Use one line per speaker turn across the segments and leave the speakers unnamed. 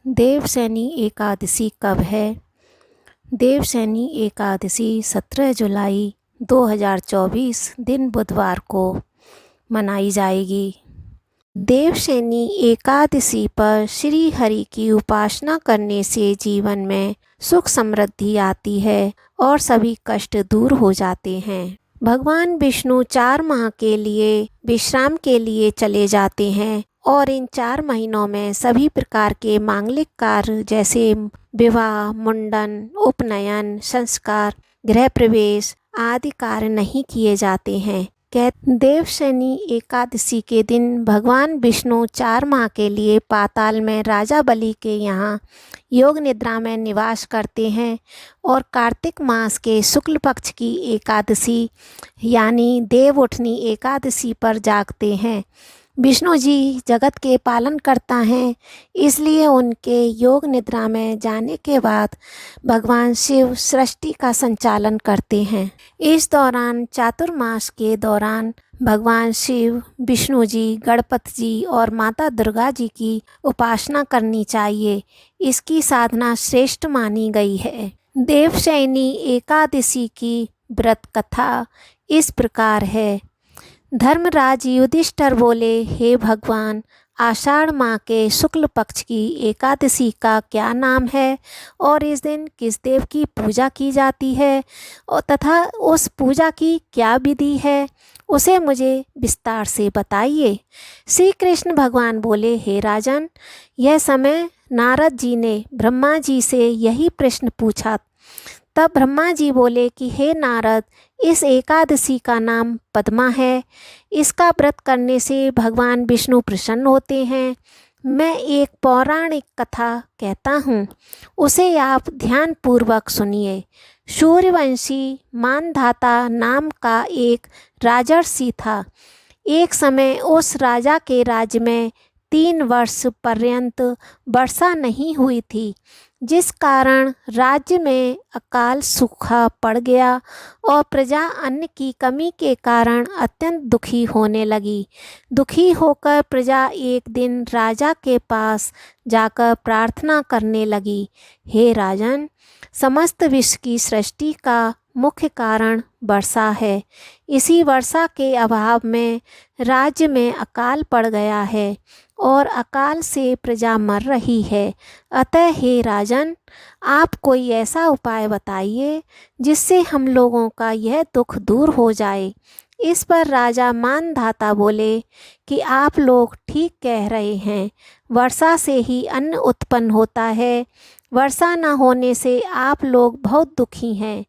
देवशयनी एकादशी कब है? देवशयनी एकादशी 17 जुलाई 2024 दिन बुधवार को मनाई जाएगी। देवशयनी एकादशी पर श्री हरि की उपासना करने से जीवन में सुख समृद्धि आती है और सभी कष्ट दूर हो जाते हैं। भगवान विष्णु 4 माह के लिए विश्राम के लिए चले जाते हैं और इन 4 महीनों में सभी प्रकार के मांगलिक कार्य जैसे विवाह, मुंडन, उपनयन, संस्कार, गृह प्रवेश आदि कार्य नहीं किए जाते हैं। देवशयनी एकादशी के दिन भगवान विष्णु 4 माह के लिए पाताल में राजा बलि के यहाँ योग निद्रा में निवास करते हैं और कार्तिक मास के शुक्ल पक्ष की एकादशी यानी देव उठनी एकादशी पर जागते हैं। विष्णु जी जगत के पालन करता हैं, इसलिए उनके योग निद्रा में जाने के बाद भगवान शिव सृष्टि का संचालन करते हैं। इस दौरान चातुर्मास के दौरान भगवान शिव, विष्णु जी, गणपति जी और माता दुर्गा जी की उपासना करनी चाहिए। इसकी साधना श्रेष्ठ मानी गई है। देवशयनी एकादशी की व्रत कथा इस प्रकार है। धर्मराज युधिष्ठिर बोले, हे भगवान, आषाढ़ माह के शुक्ल पक्ष की एकादशी का क्या नाम है और इस दिन किस देव की पूजा की जाती है और तथा उस पूजा की क्या विधि है, उसे मुझे विस्तार से बताइए। श्री कृष्ण भगवान बोले, हे राजन, यह समय नारद जी ने ब्रह्मा जी से यही प्रश्न पूछा। तब ब्रह्मा जी बोले कि हे नारद, इस एकादशी का नाम पद्मा है। इसका व्रत करने से भगवान विष्णु प्रसन्न होते हैं। मैं एक पौराणिक कथा कहता हूँ, उसे आप ध्यानपूर्वक सुनिए। सूर्यवंशी मानधाता नाम का एक राजर्षि था। एक समय उस राजा के राज्य में 3 वर्ष पर्यंत वर्षा नहीं हुई थी, जिस कारण राज्य में अकाल सूखा पड़ गया और प्रजा अन्न की कमी के कारण अत्यंत दुखी होने लगी। दुखी होकर प्रजा एक दिन राजा के पास जाकर प्रार्थना करने लगी, हे राजन, समस्त विश्व की सृष्टि का मुख्य कारण वर्षा है। इसी वर्षा के अभाव में राज्य में अकाल पड़ गया है और अकाल से प्रजा मर रही है। अतः हे राजन, आप कोई ऐसा उपाय बताइए जिससे हम लोगों का यह दुख दूर हो जाए। इस पर राजा मानधाता बोले कि आप लोग ठीक कह रहे हैं। वर्षा से ही अन्न उत्पन्न होता है। वर्षा न होने से आप लोग बहुत दुखी हैं,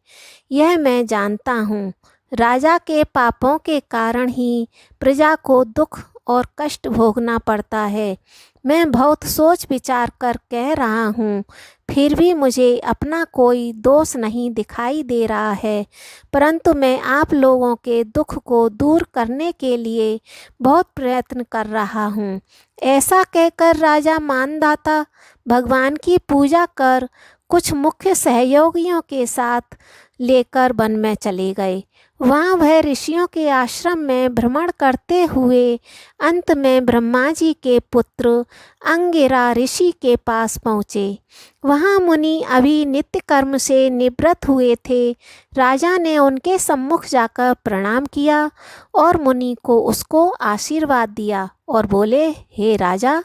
यह मैं जानता हूँ। राजा के पापों के कारण ही प्रजा को दुख और कष्ट भोगना पड़ता है। मैं बहुत सोच विचार कर कह रहा हूँ, फिर भी मुझे अपना कोई दोष नहीं दिखाई दे रहा है, परंतु मैं आप लोगों के दुख को दूर करने के लिए बहुत प्रयत्न कर रहा हूँ। ऐसा कहकर राजा मानधाता भगवान की पूजा कर कुछ मुख्य सहयोगियों के साथ लेकर वन में चले गए। वहाँ वह ऋषियों के आश्रम में भ्रमण करते हुए अंत में ब्रह्मा जी के पुत्र अंगिरा ऋषि के पास पहुँचे। वहाँ मुनि अभी नित्य कर्म से निवृत्त हुए थे। राजा ने उनके सम्मुख जाकर प्रणाम किया और मुनि को उसको आशीर्वाद दिया और बोले, हे राजा,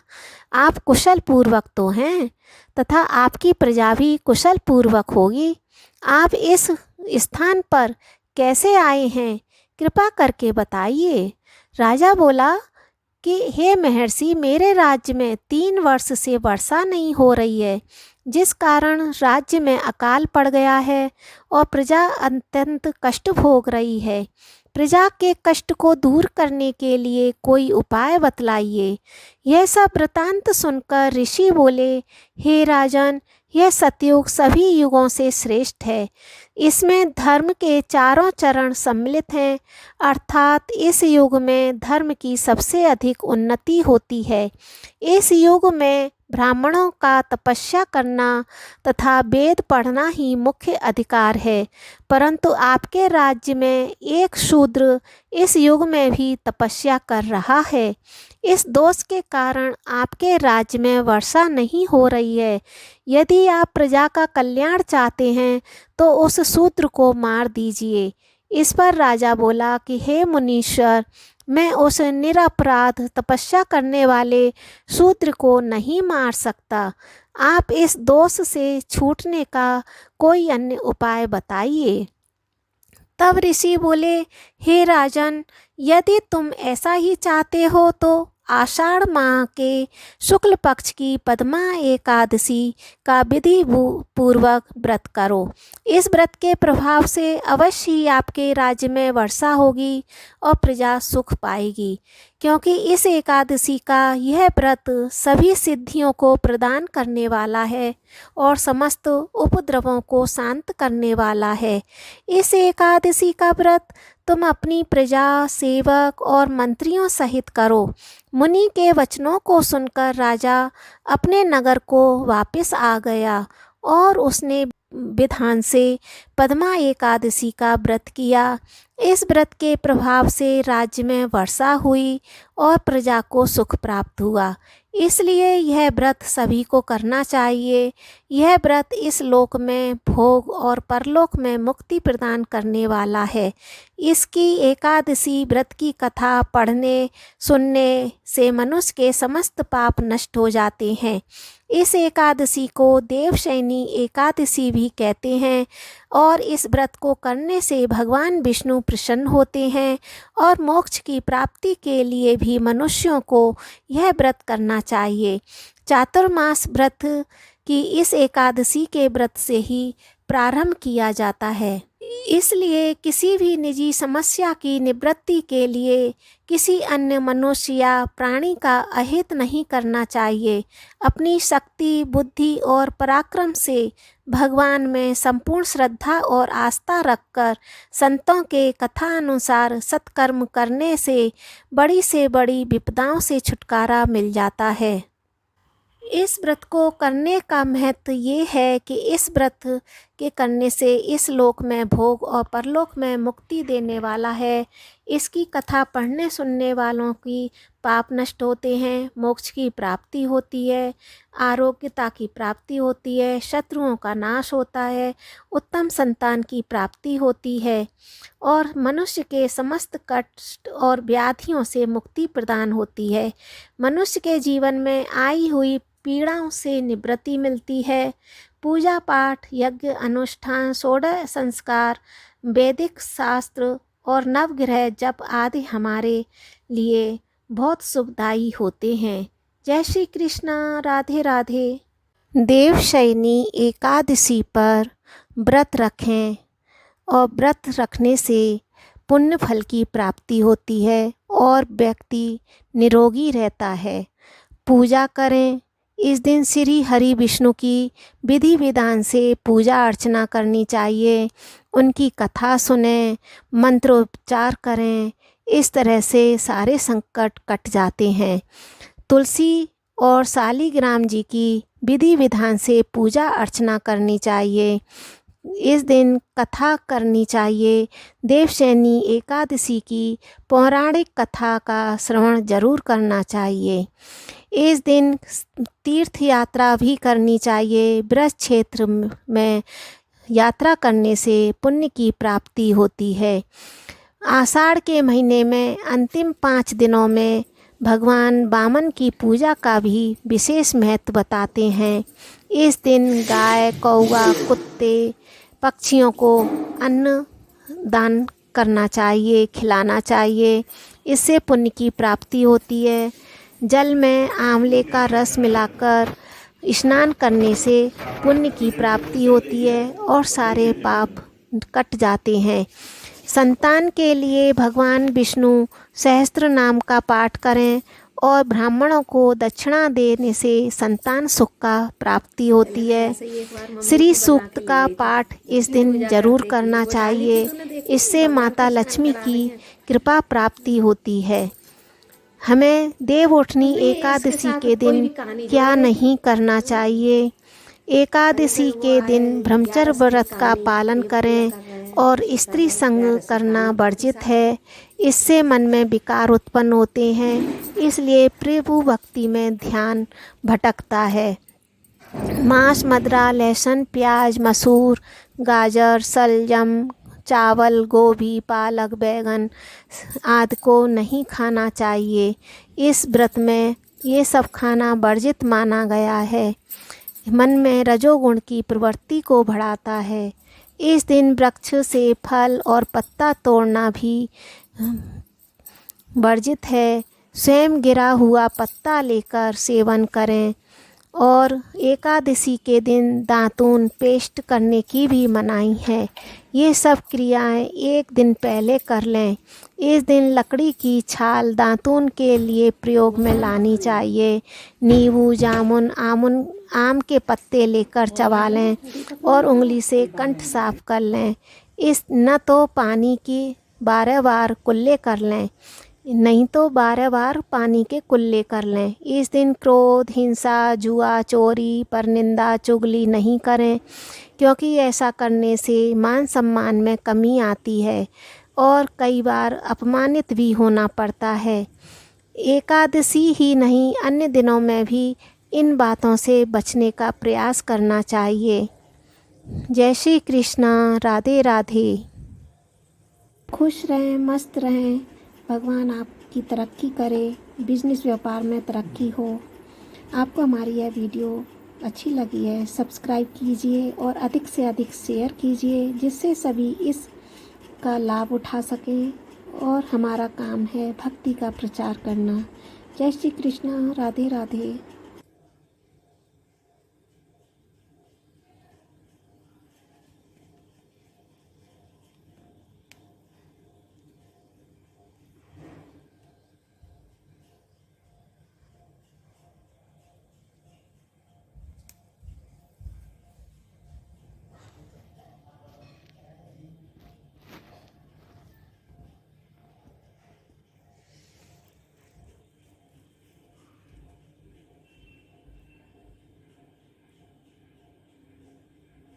आप कुशल पूर्वक तो हैं तथा आपकी प्रजा भी कुशल पूर्वक होगी। आप इस स्थान पर कैसे आए हैं, कृपा करके बताइए। राजा बोला कि हे महर्षि, मेरे राज्य में 3 वर्ष से वर्षा नहीं हो रही है, जिस कारण राज्य में अकाल पड़ गया है और प्रजा अत्यंत कष्ट भोग रही है। प्रजा के कष्ट को दूर करने के लिए कोई उपाय बतलाइए। यह सब वृतांत सुनकर ऋषि बोले, हे राजन, यह सतयुग सभी युगों से श्रेष्ठ है। इसमें धर्म के चारों चरण सम्मिलित हैं, अर्थात इस युग में धर्म की सबसे अधिक उन्नति होती है। इस युग में ब्राह्मणों का तपस्या करना तथा वेद पढ़ना ही मुख्य अधिकार है, परंतु आपके राज्य में एक शूद्र इस युग में भी तपस्या कर रहा है। इस दोष के कारण आपके राज्य में वर्षा नहीं हो रही है। यदि आप प्रजा का कल्याण चाहते हैं तो उस शूद्र को मार दीजिए। इस पर राजा बोला कि हे मुनीश्वर, मैं उस निरपराध तपस्या करने वाले शूद्र को नहीं मार सकता। आप इस दोष से छूटने का कोई अन्य उपाय बताइए। तब ऋषि बोले, हे राजन, यदि तुम ऐसा ही चाहते हो तो आषाढ़ माह के शुक्ल पक्ष की पद्मा एकादशी का विधि पूर्वक व्रत करो। इस व्रत के प्रभाव से अवश्य ही आपके राज्य में वर्षा होगी और प्रजा सुख पाएगी, क्योंकि इस एकादशी का यह व्रत सभी सिद्धियों को प्रदान करने वाला है और समस्त उपद्रवों को शांत करने वाला है। इस एकादशी का व्रत तुम अपनी प्रजा, सेवक और मंत्रियों सहित करो। मुनि के वचनों को सुनकर राजा अपने नगर को वापस आ गया और उसने विधान से पद्मा एकादशी का व्रत किया। इस व्रत के प्रभाव से राज्य में वर्षा हुई और प्रजा को सुख प्राप्त हुआ। इसलिए यह व्रत सभी को करना चाहिए। यह व्रत इस लोक में भोग और परलोक में मुक्ति प्रदान करने वाला है। इसकी एकादशी व्रत की कथा पढ़ने सुनने से मनुष्य के समस्त पाप नष्ट हो जाते हैं। इस एकादशी को देवशयनी एकादशी भी कहते हैं और इस व्रत को करने से भगवान विष्णु प्रसन्न होते हैं और मोक्ष की प्राप्ति के लिए भी मनुष्यों को यह व्रत करना चाहिए। चातुर्मास व्रत की इस एकादशी के व्रत से ही प्रारंभ किया जाता है। इसलिए किसी भी निजी समस्या की निवृत्ति के लिए किसी अन्य मनुष्य या प्राणी का अहित नहीं करना चाहिए। अपनी शक्ति, बुद्धि और पराक्रम से भगवान में संपूर्ण श्रद्धा और आस्था रखकर संतों के कथा अनुसार सत्कर्म करने से बड़ी विपदाओं से छुटकारा मिल जाता है। इस व्रत को करने का महत्व ये है कि इस व्रत के करने से इस लोक में भोग और परलोक में मुक्ति देने वाला है। इसकी कथा पढ़ने सुनने वालों की पाप नष्ट होते हैं, मोक्ष की प्राप्ति होती है, आरोग्यता की प्राप्ति होती है, शत्रुओं का नाश होता है, उत्तम संतान की प्राप्ति होती है और मनुष्य के समस्त कष्ट और व्याधियों से मुक्ति प्रदान होती है। मनुष्य के जीवन में आई हुई पीड़ाओं से निवृत्ति मिलती है। पूजा पाठ, यज्ञ अनुष्ठान, षोडश संस्कार, वैदिक शास्त्र और नवग्रह जप आदि हमारे लिए बहुत सुखदायी होते हैं। जय श्री कृष्णा। राधे राधे। देवशयनी एकादशी पर व्रत रखें और व्रत रखने से पुण्य फल की प्राप्ति होती है और व्यक्ति निरोगी रहता है। पूजा करें। इस दिन श्री हरि विष्णु की विधि विधान से पूजा अर्चना करनी चाहिए। उनकी कथा सुनें, मंत्रोच्चार करें। इस तरह से सारे संकट कट जाते हैं। तुलसी और शालिग्राम जी की विधि विधान से पूजा अर्चना करनी चाहिए। इस दिन कथा करनी चाहिए। देवशयनी एकादशी की पौराणिक कथा का श्रवण जरूर करना चाहिए। इस दिन तीर्थ यात्रा भी करनी चाहिए। ब्रज क्षेत्र में यात्रा करने से पुण्य की प्राप्ति होती है। आषाढ़ के महीने में अंतिम 5 दिनों में भगवान वामन की पूजा का भी विशेष महत्व बताते हैं। इस दिन गाय, कौवा, कुत्ते, पक्षियों को अन्न दान करना चाहिए, खिलाना चाहिए। इससे पुण्य की प्राप्ति होती है। जल में आंवले का रस मिलाकर स्नान करने से पुण्य की प्राप्ति होती है और सारे पाप कट जाते हैं। संतान के लिए भगवान विष्णु सहस्त्र नाम का पाठ करें और ब्राह्मणों को दक्षिणा देने से संतान सुख का प्राप्ति होती है। श्री सूक्त का पाठ इस दिन जरूर करना चाहिए। इससे माता लक्ष्मी की कृपा प्राप्ति होती है। हमें देवउठनी एकादशी के दिन क्या नहीं करना चाहिए। एकादशी के दिन ब्रह्मचर्य व्रत का पालन करें और स्त्री संग करना वर्जित है। इससे मन में विकार उत्पन्न होते हैं, इसलिए प्रभु भक्ति में ध्यान भटकता है। मांस, मदिरा, लहसुन, प्याज, मसूर, गाजर, शलजम, चावल, गोभी, पालक, बैंगन आदि को नहीं खाना चाहिए। इस व्रत में ये सब खाना वर्जित माना गया है। मन में रजोगुण की प्रवृत्ति को बढ़ाता है। इस दिन वृक्ष से फल और पत्ता तोड़ना भी वर्जित है। स्वयं गिरा हुआ पत्ता लेकर सेवन करें और एकादशी के दिन दातून पेस्ट करने की भी मनाही है। ये सब क्रियाएं एक दिन पहले कर लें। इस दिन लकड़ी की छाल दातून के लिए प्रयोग में लानी चाहिए। नींबू, जामुन, आम के पत्ते लेकर चबा लें और उंगली से कंठ साफ कर लें। इस न तो पानी की 12 बार कुल्ले कर लें, नहीं तो 12 बार पानी के कुल्ले कर लें। इस दिन क्रोध, हिंसा, जुआ, चोरी, परनिंदा, चुगली नहीं करें, क्योंकि ऐसा करने से मान सम्मान में कमी आती है और कई बार अपमानित भी होना पड़ता है। एकादशी ही नहीं, अन्य दिनों में भी इन बातों से बचने का प्रयास करना चाहिए। जय श्री कृष्णा। राधे राधे। खुश रहें, मस्त रहें। भगवान आपकी तरक्की करे, बिजनेस व्यापार में तरक्की हो। आपको हमारी यह वीडियो अच्छी लगी है, सब्सक्राइब कीजिए और अधिक से अधिक शेयर कीजिए, जिससे सभी इसका लाभ उठा सकें। और हमारा काम है भक्ति का प्रचार करना। जय श्री कृष्णा। राधे राधे।